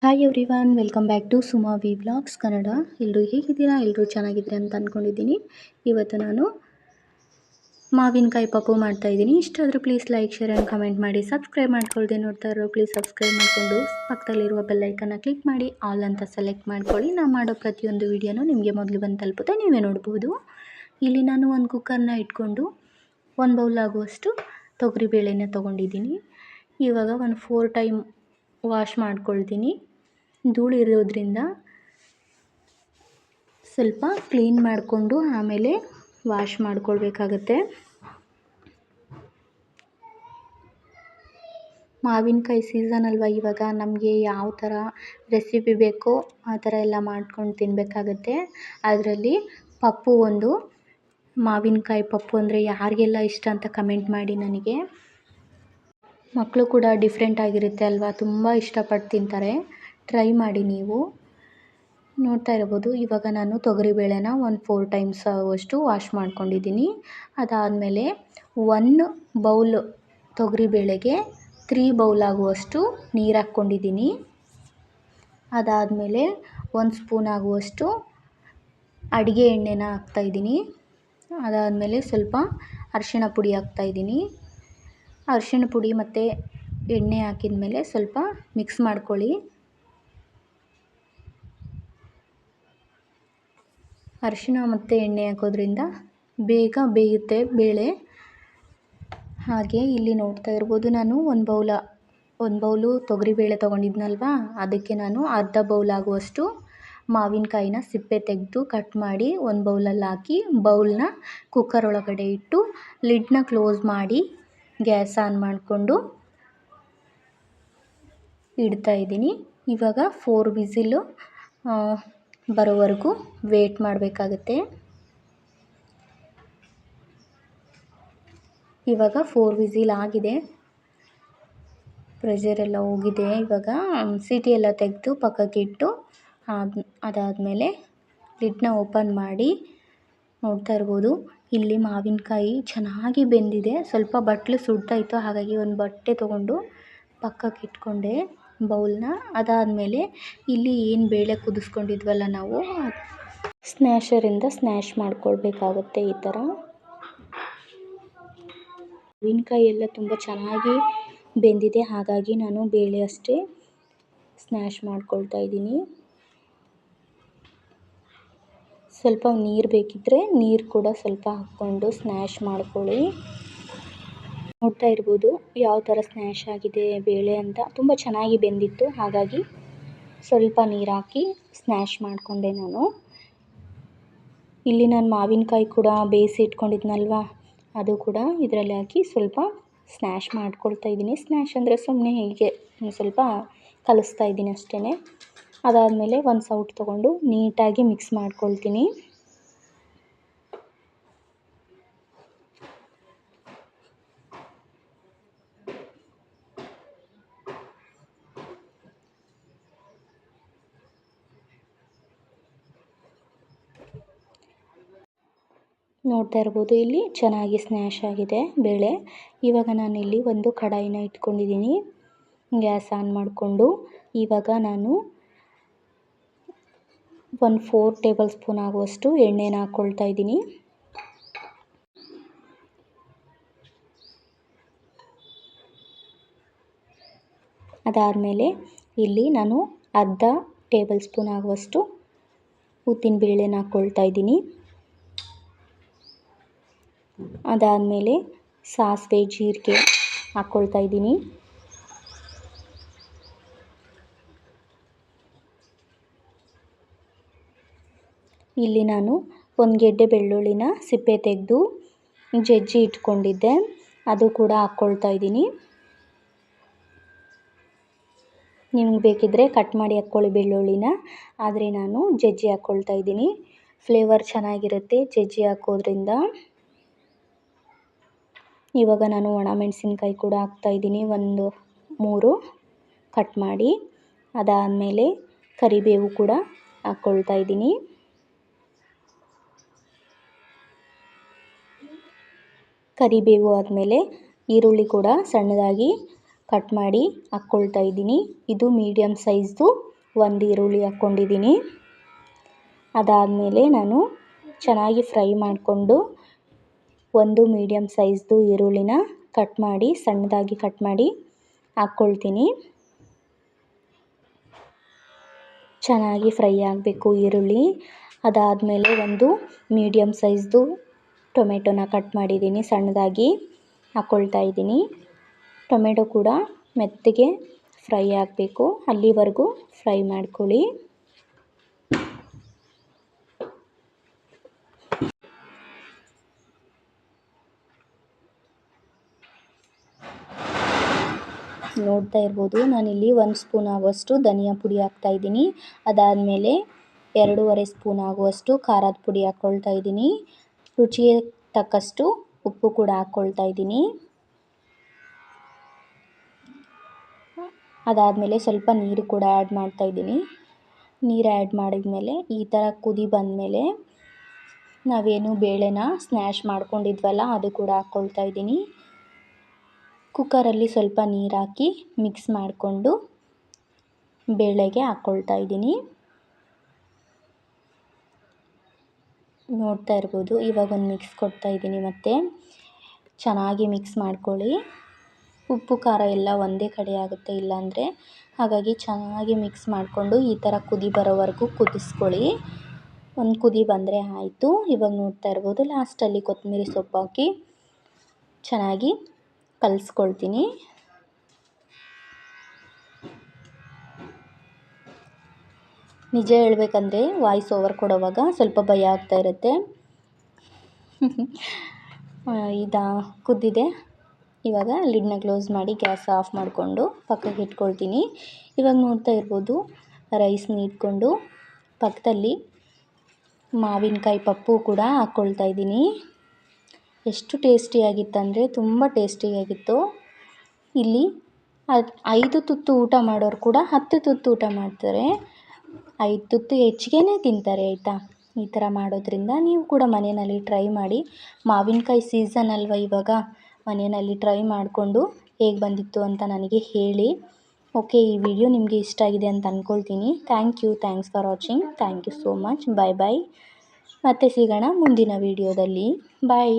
Hi everyone, welcome back to Suma V vlogs Kannada. ಎಲ್ಲರೂ ಹೇಗಿದ್ದೀರಾ? ಎಲ್ಲರೂ ಚೆನ್ನಾಗಿದ್ದೀರಾ ಅಂತ ಅಂದ್ಕೊಂಡಿದ್ದೀನಿ. ಇವತ್ತು ನಾನು ಮಾವಿನಕಾಯಿ ಪಪ್ಪು ಮಾಡ್ತಾಯಿದ್ದೀನಿ. ಇಷ್ಟ ಆದರೆ please like, share and comment ಮಾಡಿ. ಸಬ್ಸ್ಕ್ರೈಬ್ ಮಾಡ್ಕೊಳ್ದೆ ನೋಡ್ತಾ ಇರೋ ಪ್ಲೀಸ್ ಸಬ್ಸ್ಕ್ರೈಬ್ ಮಾಡಿಕೊಂಡು ಪಕ್ಕದಲ್ಲಿರುವ ಬೆಲ್ಲೈಕನ್ನ ಕ್ಲಿಕ್ ಮಾಡಿ ಆಲ್ ಅಂತ ಸೆಲೆಕ್ಟ್ ಮಾಡ್ಕೊಳ್ಳಿ. ನಾನು ಮಾಡೋ ಪ್ರತಿಯೊಂದು ವೀಡಿಯೋನೂ ನಿಮಗೆ ಮೊದಲು ಬಂದು ತಲುಪುತ್ತೆ, ನೀವೇ ನೋಡ್ಬೋದು. ಇಲ್ಲಿ ನಾನು ಒಂದು ಕುಕ್ಕರ್ನ ಇಟ್ಕೊಂಡು 1 ಬೌಲ್ ಆಗುವಷ್ಟು ತೊಗರಿಬೇಳೆನ ತೊಗೊಂಡಿದ್ದೀನಿ. ಇವಾಗ ಒಂದು 4 ಟೈಮ್ ವಾಶ್ ಮಾಡ್ಕೊಳ್ತೀನಿ. ಧೂಳು ಇರೋದ್ರಿಂದ ಸ್ವಲ್ಪ ಕ್ಲೀನ್ ಮಾಡಿಕೊಂಡು ಆಮೇಲೆ ವಾಶ್ ಮಾಡ್ಕೊಳ್ಬೇಕಾಗತ್ತೆ. ಮಾವಿನಕಾಯಿ ಸೀಸನ್ ಅಲ್ವಾ ಇವಾಗ, ನಮಗೆ ಯಾವ ಥರ ರೆಸಿಪಿ ಬೇಕೋ ಆ ಥರ ಎಲ್ಲ ಮಾಡ್ಕೊಂಡು ತಿನ್ನಬೇಕಾಗತ್ತೆ. ಅದರಲ್ಲಿ ಪಪ್ಪು ಒಂದು, ಮಾವಿನಕಾಯಿ ಪಪ್ಪು ಅಂದರೆ ಯಾರಿಗೆಲ್ಲ ಇಷ್ಟ ಅಂತ ಕಮೆಂಟ್ ಮಾಡಿ ನನಗೆ. ಮಕ್ಕಳು ಕೂಡ ಡಿಫ್ರೆಂಟ್ ಆಗಿರುತ್ತೆ ಅಲ್ವಾ, ತುಂಬ ಇಷ್ಟಪಟ್ಟು ತಿಂತಾರೆ. ಟ್ರೈ ಮಾಡಿ ನೀವು. ನೋಡ್ತಾ ಇರ್ಬೋದು, ಇವಾಗ ನಾನು ತೊಗರಿಬೇಳೆನ ಒಂದು 4 ಟೈಮ್ಸ್ ಆಗುವಷ್ಟು ವಾಶ್ ಮಾಡ್ಕೊಂಡಿದ್ದೀನಿ. ಅದಾದಮೇಲೆ 1 ಬೌಲ್ ತೊಗರಿಬೇಳೆಗೆ 3 ಬೌಲ್ ಆಗುವಷ್ಟು ನೀರು ಹಾಕ್ಕೊಂಡಿದ್ದೀನಿ. ಅದಾದಮೇಲೆ 1 ಸ್ಪೂನ್ ಆಗುವಷ್ಟು ಅಡುಗೆ ಎಣ್ಣೆನ ಹಾಕ್ತಾಯಿದ್ದೀನಿ. ಅದಾದಮೇಲೆ ಸ್ವಲ್ಪ ಅರಿಶಿಣ ಪುಡಿ ಹಾಕ್ತಾಯಿದ್ದೀನಿ. ಅರಿಶಿಣ ಪುಡಿ ಮತ್ತು ಎಣ್ಣೆ ಹಾಕಿದ ಮೇಲೆ ಸ್ವಲ್ಪ ಮಿಕ್ಸ್ ಮಾಡ್ಕೊಳ್ಳಿ. ಅರಿಶಿಣ ಮತ್ತು ಎಣ್ಣೆ ಹಾಕೋದ್ರಿಂದ ಬೇಗ ಬೇಯುತ್ತೆ ಬೇಳೆ. ಹಾಗೆ ಇಲ್ಲಿ ನೋಡ್ತಾ ಇರ್ಬೋದು, ನಾನು 1 ಬೌಲು ತೊಗರಿಬೇಳೆ ತೊಗೊಂಡಿದ್ನಲ್ವ, ಅದಕ್ಕೆ ನಾನು ಅರ್ಧ ಬೌಲ್ ಆಗುವಷ್ಟು ಮಾವಿನಕಾಯಿನ ಸಿಪ್ಪೆ ತೆಗೆದು ಕಟ್ ಮಾಡಿ 1 ಬೌಲಲ್ಲಿ ಹಾಕಿ ಬೌಲ್ನ ಕುಕ್ಕರ್ ಒಳಗಡೆ ಇಟ್ಟು ಲಿಡ್ನ ಕ್ಲೋಸ್ ಮಾಡಿ ಗ್ಯಾಸ್ ಆನ್ ಮಾಡಿಕೊಂಡು ಇಡ್ತಾಯಿದ್ದೀನಿ. ಇವಾಗ 4 ವಿಸಿಲು ಬರೋವರೆಗೂ ವೇಟ್ ಮಾಡಬೇಕಾಗತ್ತೆ. ಇವಾಗ 4 ವಿಸಿಲ್ ಆಗಿದೆ, ಪ್ರೆಷರೆಲ್ಲ ಹೋಗಿದೆ. ಇವಾಗ ಸೀಟಿ ಎಲ್ಲ ತೆಗೆದು ಪಕ್ಕಕ್ಕೆ ಇಟ್ಟು ಅದಾದಮೇಲೆ ಲಿಡ್ನ ಓಪನ್ ಮಾಡಿ ನೋಡ್ತಾ ಇರ್ಬೋದು, ಇಲ್ಲಿ ಮಾವಿನಕಾಯಿ ಚೆನ್ನಾಗಿ ಬೆಂದಿದೆ. ಸ್ವಲ್ಪ ಬಟ್ಲು ಸುಡ್ತಾಯಿತ್ತು, ಹಾಗಾಗಿ ಒಂದು ಬಟ್ಟೆ ತೊಗೊಂಡು ಪಕ್ಕಕ್ಕೆ ಇಟ್ಕೊಂಡೆ ಬೌಲ್ನ. ಅದಾದಮೇಲೆ ಇಲ್ಲಿ ಏನು ಬೇಳೆ ಕುದಿಸ್ಕೊಂಡಿದ್ವಲ್ಲ ನಾವು, ಸ್ನ್ಯಾಶರಿಂದ ಸ್ನ್ಯಾಶ್ ಮಾಡ್ಕೊಳ್ಬೇಕಾಗತ್ತೆ. ಈ ಥರ ಮಾವಿನಕಾಯಿ ಎಲ್ಲ ತುಂಬ ಚೆನ್ನಾಗಿ ಬೆಂದಿದೆ, ಹಾಗಾಗಿ ನಾನು ಬೇಳೆ ಅಷ್ಟೇ ಸ್ನ್ಯಾಶ್ ಮಾಡ್ಕೊಳ್ತಾ ಇದ್ದೀನಿ. ಸ್ವಲ್ಪ ನೀರು ಬೇಕಿದ್ದರೆ ನೀರು ಕೂಡ ಸ್ವಲ್ಪ ಹಾಕ್ಕೊಂಡು ಸ್ನ್ಯಾಶ್ ಮಾಡ್ಕೊಳ್ಳಿ. ನೋಡ್ತಾ ಇರ್ಬೋದು ಯಾವ ಥರ ಸ್ನ್ಯಾಶ್ ಆಗಿದೆ ಬೇಳೆ ಅಂತ. ತುಂಬ ಚೆನ್ನಾಗಿ ಬೆಂದಿತ್ತು, ಹಾಗಾಗಿ ಸ್ವಲ್ಪ ನೀರು ಹಾಕಿ ಸ್ನ್ಯಾಶ್ ಮಾಡಿಕೊಂಡೆ ನಾನು. ಇಲ್ಲಿ ನಾನು ಮಾವಿನಕಾಯಿ ಕೂಡ ಬೇಯಿಸಿ ಇಟ್ಕೊಂಡಿದ್ನಲ್ವ, ಅದು ಕೂಡ ಇದರಲ್ಲಿ ಹಾಕಿ ಸ್ವಲ್ಪ ಸ್ನ್ಯಾಶ್ ಮಾಡ್ಕೊಳ್ತಾ ಇದ್ದೀನಿ. ಸ್ನ್ಯಾಶ್ ಅಂದರೆ ಸುಮ್ಮನೆ ಹೀಗೆ ಸ್ವಲ್ಪ ಕಲಿಸ್ತಾ ಇದ್ದೀನಿ ಅಷ್ಟೇ. ಅದಾದಮೇಲೆ ಒಂದು ಸೌಟ್ ತೊಗೊಂಡು ನೀಟಾಗಿ ಮಿಕ್ಸ್ ಮಾಡ್ಕೊಳ್ತೀನಿ. ನೋಡ್ತಾ ಇರ್ಬೋದು, ಇಲ್ಲಿ ಚೆನ್ನಾಗಿ ಸ್ನ್ಯಾಶ್ ಆಗಿದೆ ಬೇಳೆ. ಇವಾಗ ನಾನಿಲ್ಲಿ ಒಂದು ಕಡಾಯಿನ ಇಟ್ಕೊಂಡಿದ್ದೀನಿ, ಗ್ಯಾಸ್ ಆನ್ ಮಾಡಿಕೊಂಡು. ಇವಾಗ ನಾನು 4 ಟೇಬಲ್ ಸ್ಪೂನ್ ಆಗುವಷ್ಟು ಎಣ್ಣೆನ ಹಾಕ್ಕೊಳ್ತಾ ಇದ್ದೀನಿ. ಅದಾದಮೇಲೆ ಇಲ್ಲಿ ನಾನು ಅರ್ಧ ಟೇಬಲ್ ಸ್ಪೂನ್ ಆಗುವಷ್ಟು ಉದ್ದಿನ ಬೇಳೆನ ಹಾಕ್ಕೊಳ್ತಾ ಇದ್ದೀನಿ. ಅದಾದಮೇಲೆ ಸಾಸಿವೆ, ಜೀರಿಗೆ ಹಾಕ್ಕೊಳ್ತಾ ಇದ್ದೀನಿ. ಇಲ್ಲಿ ನಾನು 1 ಗೆಡ್ಡೆ ಬೆಳ್ಳುಳ್ಳಿನ ಸಿಪ್ಪೆ ತೆಗೆದು ಜಜ್ಜಿ ಇಟ್ಕೊಂಡಿದ್ದೆ, ಅದು ಕೂಡ ಹಾಕ್ಕೊಳ್ತಾ ಇದ್ದೀನಿ. ನಿಮ್ಗೆ ಬೇಕಿದ್ದರೆ ಕಟ್ ಮಾಡಿ ಹಾಕ್ಕೊಳ್ಳಿ ಬೆಳ್ಳುಳ್ಳಿನ, ಆದರೆ ನಾನು ಜಜ್ಜಿ ಹಾಕ್ಕೊಳ್ತಾ ಇದ್ದೀನಿ. ಫ್ಲೇವರ್ ಚೆನ್ನಾಗಿರುತ್ತೆ ಜಜ್ಜಿ ಹಾಕೋದ್ರಿಂದ. ಇವಾಗ ನಾನು ಒಣಮೆಣಸಿನ್ಕಾಯಿ ಕೂಡ ಹಾಕ್ತಾಯಿದ್ದೀನಿ, ಒಂದು 3 ಕಟ್ ಮಾಡಿ. ಅದಾದಮೇಲೆ ಕರಿಬೇವು ಕೂಡ ಹಾಕ್ಕೊಳ್ತಾ ಇದ್ದೀನಿ. ಕರಿಬೇವು ಆದಮೇಲೆ ಈರುಳ್ಳಿ ಕೂಡ ಸಣ್ಣದಾಗಿ ಕಟ್ ಮಾಡಿ ಹಾಕ್ಕೊಳ್ತಾ ಇದ್ದೀನಿ. ಇದು ಮೀಡಿಯಮ್ ಸೈಜ್ದು ಒಂದು ಈರುಳ್ಳಿ ಹಾಕ್ಕೊಂಡಿದ್ದೀನಿ. ಅದಾದಮೇಲೆ ನಾನು ಚೆನ್ನಾಗಿ ಫ್ರೈ ಮಾಡಿಕೊಂಡು ಒಂದು ಮೀಡಿಯಮ್ ಸೈಜ್ದು ಈರುಳ್ಳಿನ ಕಟ್ ಮಾಡಿ ಸಣ್ಣದಾಗಿ ಕಟ್ ಮಾಡಿ ಹಾಕ್ಕೊಳ್ತೀನಿ. ಚೆನ್ನಾಗಿ ಫ್ರೈ ಆಗಬೇಕು ಈರುಳ್ಳಿ. ಅದಾದಮೇಲೆ ಒಂದು ಮೀಡಿಯಮ್ ಸೈಜ್ದು ಟೊಮೆಟೊನ ಕಟ್ ಮಾಡಿದ್ದೀನಿ, ಸಣ್ಣದಾಗಿ ಹಾಕ್ಕೊಳ್ತಾ ಇದ್ದೀನಿ. ಟೊಮೆಟೊ ಕೂಡ ಮೆತ್ತಗೆ ಫ್ರೈ ಆಗಬೇಕು, ಅಲ್ಲಿವರೆಗೂ ಫ್ರೈ ಮಾಡ್ಕೊಳ್ಳಿ. ನೋಡ್ತಾ ಇರ್ಬೋದು, ನಾನಿಲ್ಲಿ 1 ಸ್ಪೂನ್ ಆಗುವಷ್ಟು ಧನಿಯಾ ಪುಡಿ ಹಾಕ್ತಾಯಿದ್ದೀನಿ. ಅದಾದಮೇಲೆ 2.5 ಸ್ಪೂನ್ ಆಗುವಷ್ಟು ಖಾರದ ಪುಡಿ ಹಾಕ್ಕೊಳ್ತಾ ಇದ್ದೀನಿ. ರುಚಿಗೆ ತಕ್ಕಷ್ಟು ಉಪ್ಪು ಕೂಡ ಹಾಕ್ಕೊಳ್ತಾ ಇದ್ದೀನಿ. ಅದಾದಮೇಲೆ ಸ್ವಲ್ಪ ನೀರು ಕೂಡ ಆ್ಯಡ್ ಮಾಡ್ತಾ ಇದ್ದೀನಿ. ನೀರು ಆ್ಯಡ್ ಮಾಡಿದ್ಮೇಲೆ ಈ ಥರ ಕುದಿ ಬಂದಮೇಲೆ ನಾವೇನು ಬೇಳೆನ ಸ್ನ್ಯಾಶ್ ಮಾಡ್ಕೊಂಡಿದ್ವಲ್ಲ ಅದು ಕೂಡ ಹಾಕ್ಕೊಳ್ತಾ ಇದ್ದೀನಿ. ಕುಕ್ಕರಲ್ಲಿ ಸ್ವಲ್ಪ ನೀರು ಹಾಕಿ ಮಿಕ್ಸ್ ಮಾಡಿಕೊಂಡು ಬೇಳೆಗೆ ಹಾಕ್ಕೊಳ್ತಾ ಇದ್ದೀನಿ. ನೋಡ್ತಾ ಇರ್ಬೋದು, ಇವಾಗ ಒಂದು ಮಿಕ್ಸ್ ಕೊಡ್ತಾ ಇದ್ದೀನಿ. ಮತ್ತು ಚೆನ್ನಾಗಿ ಮಿಕ್ಸ್ ಮಾಡ್ಕೊಳ್ಳಿ. ಉಪ್ಪು ಖಾರ ಎಲ್ಲ ಒಂದೇ ಕಡೆ ಆಗುತ್ತೆ ಇಲ್ಲಾಂದರೆ, ಹಾಗಾಗಿ ಚೆನ್ನಾಗಿ ಮಿಕ್ಸ್ ಮಾಡಿಕೊಂಡು ಈ ಥರ ಕುದಿ ಬರೋವರೆಗೂ ಕುದಿಸ್ಕೊಳ್ಳಿ. ಒಂದು ಕುದಿ ಬಂದರೆ ಆಯಿತು. ಇವಾಗ ನೋಡ್ತಾ ಇರ್ಬೋದು, ಲಾಸ್ಟಲ್ಲಿ ಕೊತ್ತಂಬರಿ ಸೊಪ್ಪು ಹಾಕಿ ಚೆನ್ನಾಗಿ ಕಲಿಸ್ಕೊಳ್ತೀನಿ. ನಿಜ ಹೇಳಬೇಕಂದ್ರೆ ವಾಯ್ಸ್ ಓವರ್ ಕೊಡೋವಾಗ ಸ್ವಲ್ಪ ಭಯ ಆಗ್ತಾ ಇರುತ್ತೆ. ಕುದ್ದಿದೆ. ಇವಾಗ ಲಿಡ್ನ ಕ್ಲೋಸ್ ಮಾಡಿ ಗ್ಯಾಸ್ ಆಫ್ ಮಾಡಿಕೊಂಡು ಪಕ್ಕಕ್ಕೆ ಇಟ್ಕೊಳ್ತೀನಿ. ಇವಾಗ ನೋಡ್ತಾ ಇರ್ಬೋದು, ರೈಸ್ನ ಇಟ್ಕೊಂಡು ಪಕ್ಕದಲ್ಲಿ ಮಾವಿನಕಾಯಿ ಪಪ್ಪು ಕೂಡ ಹಾಕ್ಕೊಳ್ತಾ ಇದ್ದೀನಿ. ಎಷ್ಟು ಟೇಸ್ಟಿಯಾಗಿತ್ತಂದರೆ ತುಂಬ ಟೇಸ್ಟಿಯಾಗಿತ್ತು. ಇಲ್ಲಿ 5 ತುತ್ತು ಊಟ ಮಾಡೋರು ಕೂಡ 10 ತುತ್ತು ಊಟ ಮಾಡ್ತಾರೆ. 5 ತುತ್ತು ಹೆಚ್ಚಿಗೆ ತಿಂತಾರೆ ಆಯಿತಾ. ಈ ಥರ ಮಾಡೋದ್ರಿಂದ ನೀವು ಕೂಡ ಮನೆಯಲ್ಲಿ ಟ್ರೈ ಮಾಡಿ. ಮಾವಿನಕಾಯಿ ಸೀಸನ್ ಅಲ್ವ ಇವಾಗ, ಮನೆಯಲ್ಲಿ ಟ್ರೈ ಮಾಡಿಕೊಂಡು ಹೇಗೆ ಬಂದಿತ್ತು ಅಂತ ನನಗೆ ಹೇಳಿ. ಓಕೆ, ಈ ವಿಡಿಯೋ ನಿಮಗೆ ಇಷ್ಟ ಆಗಿದೆ ಅಂತ ಅಂದ್ಕೊಳ್ತೀನಿ. Thanks for watching. Thank you so much. Bye. ಮತ್ತೆ ಸಿಗೋಣ ಮುಂದಿನ ವಿಡಿಯೋದಲ್ಲಿ. ಬಾಯ್.